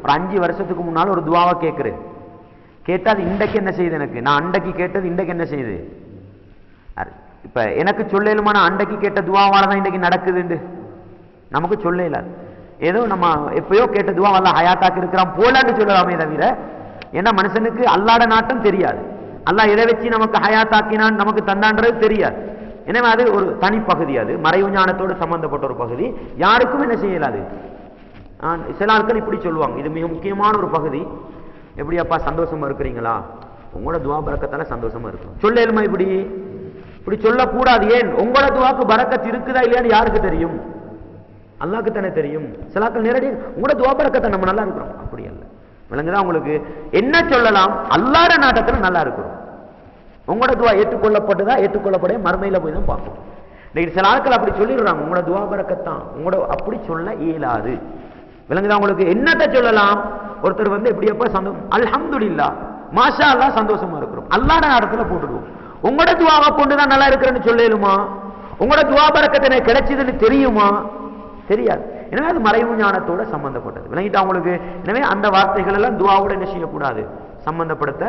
ஒரு 5 வருஷத்துக்கு முன்னால் ஒரு துவாவை கேட்குறேன். கேட்டால் அது இன்றைக்கு என்ன செய்யுது, எனக்கு நான் அன்றைக்கு கேட்டது இன்றைக்கு என்ன செய்யுது. இப்ப எனக்கு சொல்லலுமா நான் அன்றைக்கு கேட்ட துவாவால தான் இன்றைக்கு நடக்குதுண்டு நமக்கு சொல்லல. ஏதோ நம்ம எப்பயோ கேட்ட துவா அல்ல ஹயாத்தாக்கு இருக்கிறான் போலான்னு சொல்லலாமே தவிர, ஏன்னா மனுஷனுக்கு அல்லாட நாட்டம் தெரியாது. அல்லாஹ் எதை வச்சு நமக்கு ஹயாத்தாக்கினான் நமக்கு தந்தான்றது தெரியாது. எனவே அது ஒரு தனிப்பகுதி, அது மறைவு ஞானத்தோடு சம்பந்தப்பட்ட ஒரு பகுதி. யாருக்கும் என்ன செய்யலாது. சில ஆட்கள் இப்படி சொல்லுவாங்க, இது மிக முக்கியமான ஒரு பகுதி. எப்படியாப்பா சந்தோஷமா இருக்கிறீங்களா, உங்களோட துவா பரக்கத்தால சந்தோஷமா இருக்கும் சொல்லலுமா. இப்படி சொல்லக்கூடாது. ஏன், உங்களோட துவாக்கு பரக்கத்து இருக்குதா இல்லையான்னு யாருக்கு தெரியும்? அல்லாஹ்க்கு தானே தெரியும். சில ஆட்கள் நேரடி உங்களோட துவா பரக்கத்தை நம்ம நல்லா இருக்கிறோம், அப்படி அல்ல. விளங்குதான் உங்களுக்கு? என்ன சொல்லலாம், அல்லாஹ்வுடைய நாட்டத்தில் நல்லா இருக்கிறோம். உங்களோட துவா ஏற்றுக்கொள்ளப்பட்டதா ஏற்றுக்கொள்ளப்பட மறுமையில போய் தான் பார்ப்போம். இன்னைக்கு சில ஆட்கள் அப்படி சொல்லிடுறாங்க, உங்களோட துவா பரக்கத்தான், உங்களோட அப்படி சொல்ல இயலாது. விளங்குதான் உங்களுக்கு? என்னத்தை சொல்லலாம்? ஒருத்தர் வந்து எப்படியப்பா சந்தோஷம் அல்ஹம்துலில்லாஹ் மாஷா அல்லாஹ் சந்தோஷமா இருக்கிறோம், அல்லாஹ்வுடைய நாட்டத்துல போட்டுடுவோம். உங்களோட துவாவை கொண்டுதான் நல்லா இருக்கிறேன்னு சொல்லலுமா? உங்களோட துவா பரக்கத்தை கிடைச்சதுன்னு தெரியுமா? தெரியாது. எனவே அது மறைவு ஞானத்தோட சம்பந்தப்பட்டது. விளங்கிட்டா உங்களுக்கு? எனவே அந்த வார்த்தைகள் எல்லாம் துவாவோட என்ன செய்யக்கூடாது, சம்பந்தப்படுத்த